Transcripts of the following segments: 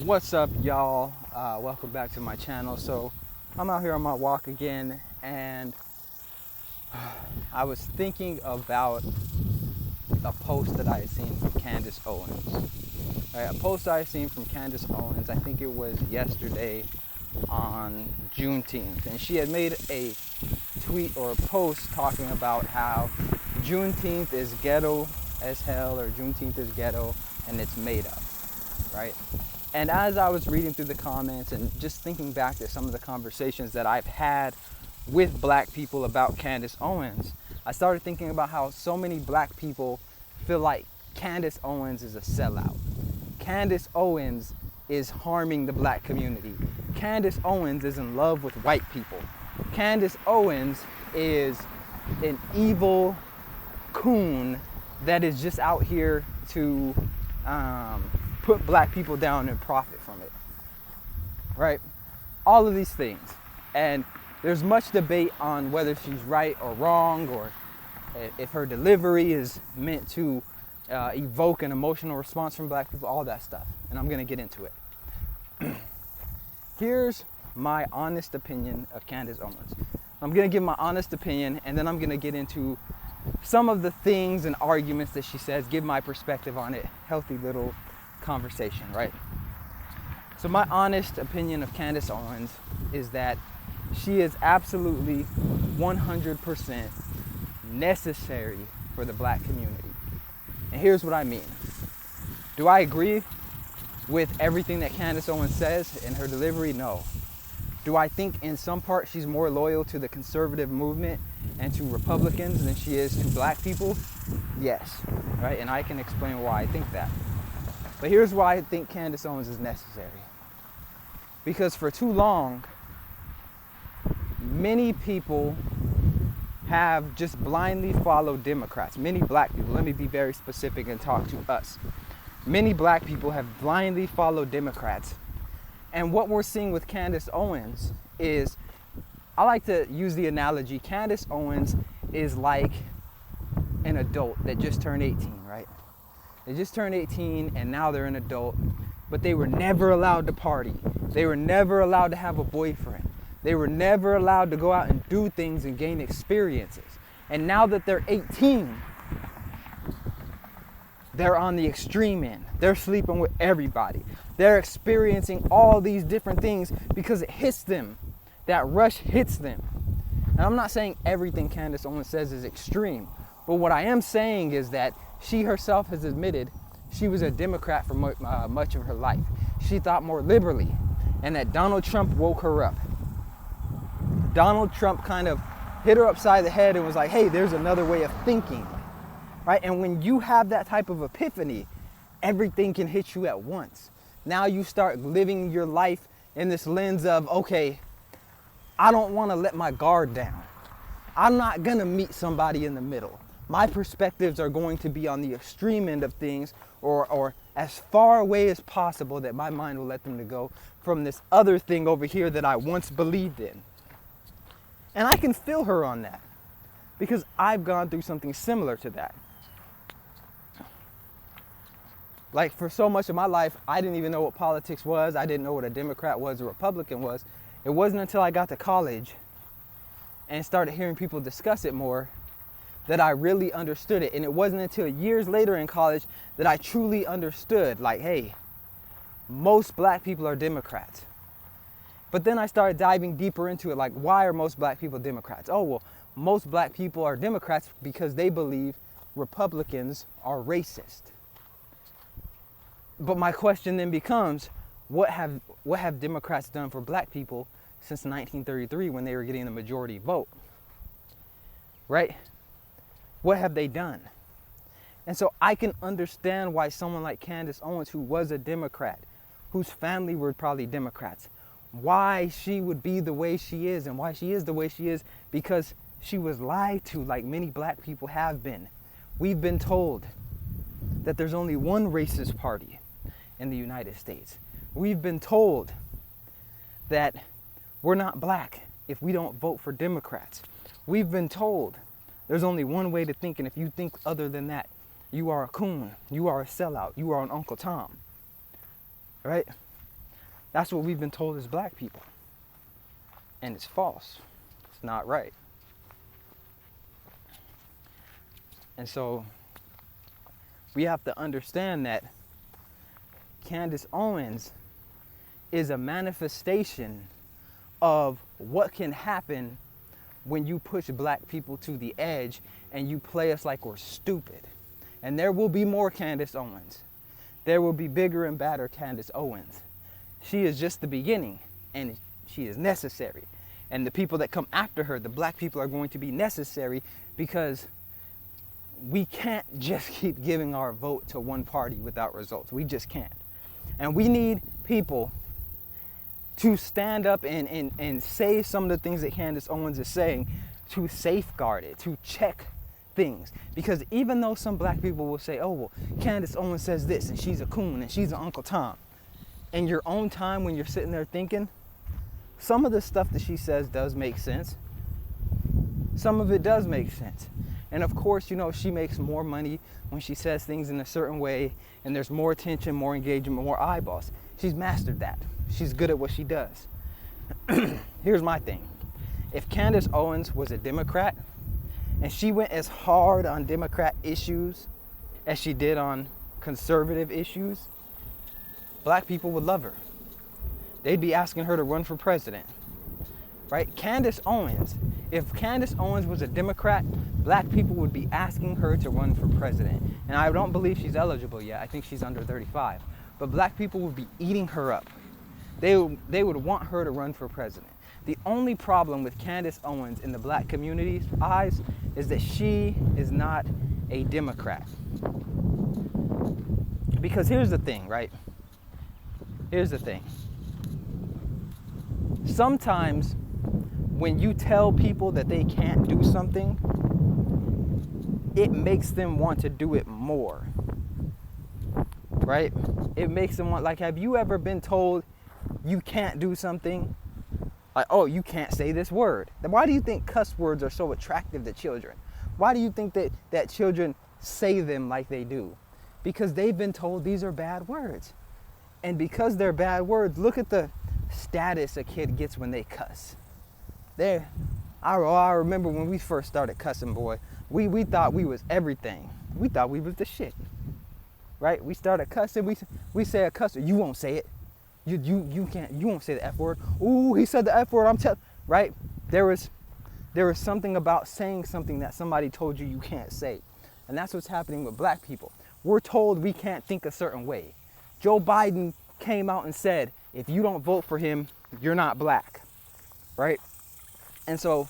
What's up, y'all? Welcome back to my channel. So I'm out here on my walk again, and I was thinking about a post that I had seen from Candace Owens. Right, a post I had seen from Candace Owens, I think it was yesterday on Juneteenth, and she had made a tweet or a post talking about how Juneteenth is ghetto as hell, or Juneteenth is ghetto and it's made up, right? And as I was reading through the comments and just thinking back to some of the conversations that I've had with black people about Candace Owens, I started thinking about how so many black people feel like Candace Owens is a sellout. Candace Owens is harming the black community. Candace Owens is in love with white people. Candace Owens is an evil coon that is just out here to put black people down and profit from it, right? All of these things. And there's much debate on whether she's right or wrong, or if her delivery is meant to evoke an emotional response from black people, all that stuff. And I'm gonna get into it. Here's my honest opinion of Candace Owens. I'm gonna give my honest opinion, and then I'm gonna get into some of the things and arguments that she says, give my perspective on it. Healthy little conversation, right? So my honest opinion of Candace Owens is that she is absolutely 100% necessary for the black community. And here's what I mean. Do I agree with everything that Candace Owens says in her delivery? No. Do I think in some part she's more loyal to the conservative movement and to Republicans than she is to black people? Yes, right? And I can explain why I think that. But here's why I think Candace Owens is necessary. Because for too long, many people have just blindly followed Democrats. Many black people, let me be very specific and talk to us. Many black people have blindly followed Democrats. And what we're seeing with Candace Owens is, I like to use the analogy, Candace Owens is like an adult that just turned 18, right? They just turned 18 and now they're an adult, but they were never allowed to party. They were never allowed to have a boyfriend. They were never allowed to go out and do things and gain experiences. And now that they're 18, they're on the extreme end. They're sleeping with everybody. They're experiencing all these different things because it hits them. That rush hits them. And I'm not saying everything Candace Owens says is extreme, but what I am saying is that she herself has admitted she was a Democrat for much of her life. She thought more liberally, and that Donald Trump woke her up. Donald Trump kind of hit her upside the head and was like, hey, there's another way of thinking, right? And when you have that type of epiphany, everything can hit you at once. Now you start living your life in this lens of, okay, I don't want to let my guard down. I'm not going to meet somebody in the middle. My perspectives are going to be on the extreme end of things, or as far away as possible that my mind will let them to go from this other thing over here that I once believed in. And I can feel her on that because I've gone through something similar to that. Like, for so much of my life, I didn't even know what politics was. I didn't know what a Democrat was, a Republican was. It wasn't until I got to college and started hearing people discuss it more that I really understood it. And it wasn't until years later in college that I truly understood, like, hey, most black people are Democrats. But then I started diving deeper into it, like, why are most black people Democrats? Oh, well, most black people are Democrats because they believe Republicans are racist. But my question then becomes, what have Democrats done for black people since 1933 when they were getting the majority vote? Right? What have they done? And so I can understand why someone like Candace Owens, who was a Democrat, whose family were probably Democrats, why she would be the way she is, and why she is the way she is, because she was lied to, like many black people have been. We've been told that there's only one racist party in the United States. We've been told that we're not black if we don't vote for Democrats. We've been told there's only one way to think, and if you think other than that, you are a coon, you are a sellout, you are an Uncle Tom, right? That's what we've been told as black people. And it's false. It's not right. And so we have to understand that Candace Owens is a manifestation of what can happen when you push black people to the edge and you play us like we're stupid. And there will be more Candace Owens. There will be bigger and badder Candace Owens. She is just the beginning, and she is necessary. And the people that come after her, the black people, are going to be necessary, because we can't just keep giving our vote to one party without results. We just can't. And we need people to stand up and say some of the things that Candace Owens is saying, to safeguard it, to check things. Because even though some black people will say, oh, well, Candace Owens says this, and she's a coon, and she's an Uncle Tom. In your own time, when you're sitting there thinking, some of the stuff that she says does make sense. Some of it does make sense. And of course, you know, she makes more money when she says things in a certain way, and there's more attention, more engagement, more eyeballs. She's mastered that. She's good at what she does. Here's my thing. If Candace Owens was a Democrat, and she went as hard on Democrat issues as she did on conservative issues, black people would love her. They'd be asking her to run for president, right? Candace Owens, if Candace Owens was a Democrat, black people would be asking her to run for president. And I don't believe she's eligible yet. I think she's under 35. But black people would be eating her up. They would want her to run for president. The only problem with Candace Owens in the black community's eyes is that she is not a Democrat. Because here's the thing, right? Here's the thing. Sometimes when you tell people that they can't do something, it makes them want to do it more, right? It makes them want, like, have you ever been told you can't do something? Like, oh, you can't say this word. Then why do you think cuss words are so attractive to children? Why do you think that children say them like they do? Because they've been told these are bad words. And because they're bad words, look at the status a kid gets when they cuss. I remember when we first started cussing, boy, we thought we was everything. We thought we was the shit, right? We started cussing. We say a cuss word, you won't say it. You can't. You won't say the F word. Ooh, he said the F word. Right? There was something about saying something that somebody told you can't say, and that's what's happening with black people. We're told we can't think a certain way. Joe Biden came out and said, if you don't vote for him, you're not black, right? And so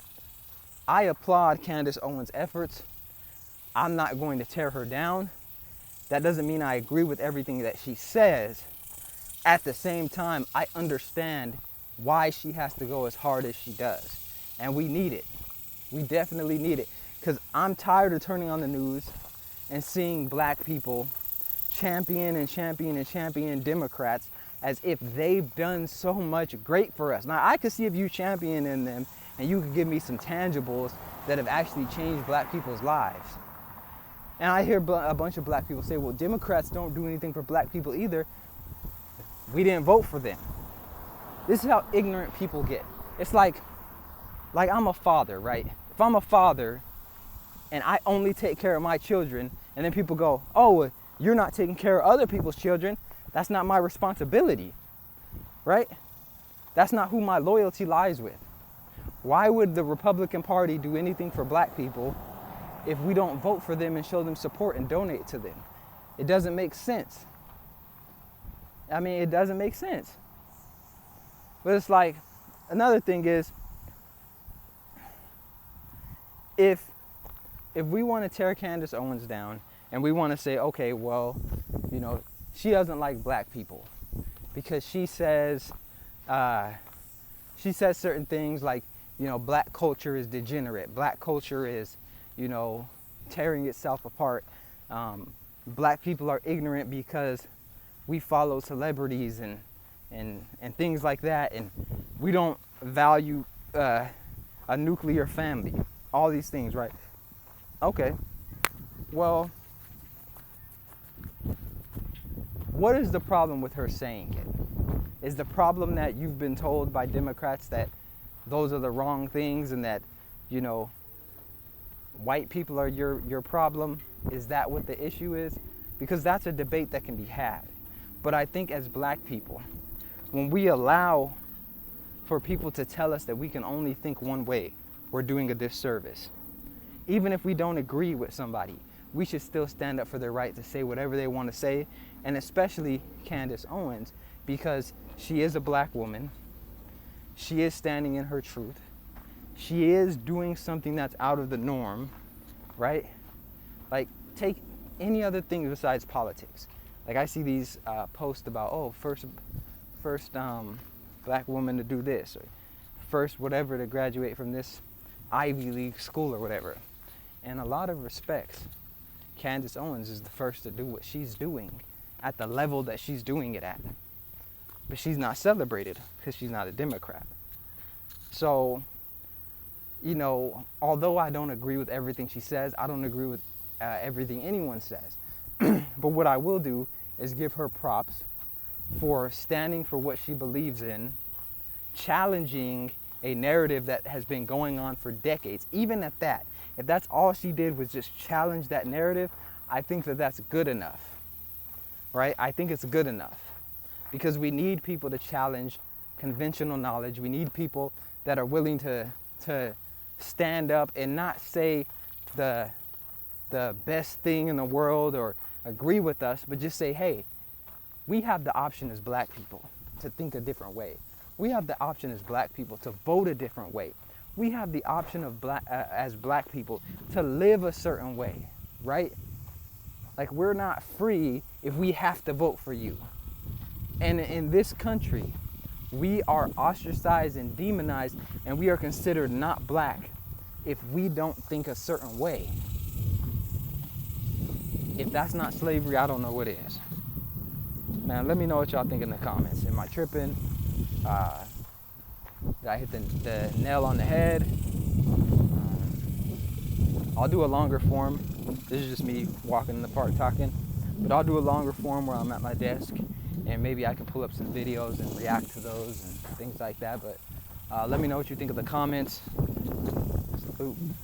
I applaud Candace Owens' efforts. I'm not going to tear her down. That doesn't mean I agree with everything that she says. At the same time, I understand why she has to go as hard as she does. And we need it. We definitely need it. Because I'm tired of turning on the news and seeing black people champion Democrats as if they've done so much great for us. Now, I could see if you championing them and you could give me some tangibles that have actually changed black people's lives. And I hear a bunch of black people say, well, Democrats don't do anything for black people either. We didn't vote for them. This is how ignorant people get. It's like I'm a father, right? If I'm a father and I only take care of my children, and then people go, oh, you're not taking care of other people's children, that's not my responsibility, right? That's not who my loyalty lies with. Why would the Republican Party do anything for black people if we don't vote for them and show them support and donate to them? It doesn't make sense. I mean, it doesn't make sense. But it's like, another thing is, if we want to tear Candace Owens down and we want to say, okay, well, you know, she doesn't like black people because she says certain things like, you know, black culture is degenerate. Black culture is, you know, tearing itself apart. Black people are ignorant because we follow celebrities and things like that, and we don't value a nuclear family. All these things, right? Okay. Well, what is the problem with her saying it? Is the problem that you've been told by Democrats that those are the wrong things and that, you know, white people are your problem? Is that what the issue is? Because that's a debate that can be had. But I think as black people, when we allow for people to tell us that we can only think one way, we're doing a disservice. Even if we don't agree with somebody, we should still stand up for their right to say whatever they want to say, and especially Candace Owens, because she is a black woman. She is standing in her truth. She is doing something that's out of the norm, right? Like, take any other thing besides politics. Like, I see these posts about, oh, first black woman to do this, or first whatever to graduate from this Ivy League school or whatever. In a lot of respects, Candace Owens is the first to do what she's doing at the level that she's doing it at. But she's not celebrated because she's not a Democrat. So, you know, although I don't agree with everything she says, I don't agree with everything anyone says. But what I will do is give her props for standing for what she believes in, challenging a narrative that has been going on for decades. Even at that, if that's all she did was just challenge that narrative, I think that that's good enough, right? I think it's good enough, because we need people to challenge conventional knowledge. We need people that are willing to stand up and not say the best thing in the world or agree with us, but just say, hey, we have the option as black people to think a different way. We have the option as black people to vote a different way. We have the option of as black people to live a certain way, right? Like, we're not free if we have to vote for you. And in this country, we are ostracized and demonized, and we are considered not black if we don't think a certain way. If that's not slavery, I don't know what is. Man, let me know what y'all think in the comments. Am I tripping? Did I hit the nail on the head? I'll do a longer form. This is just me walking in the park talking. But I'll do a longer form where I'm at my desk, and maybe I can pull up some videos and react to those and things like that. But let me know what you think of the comments. Salute.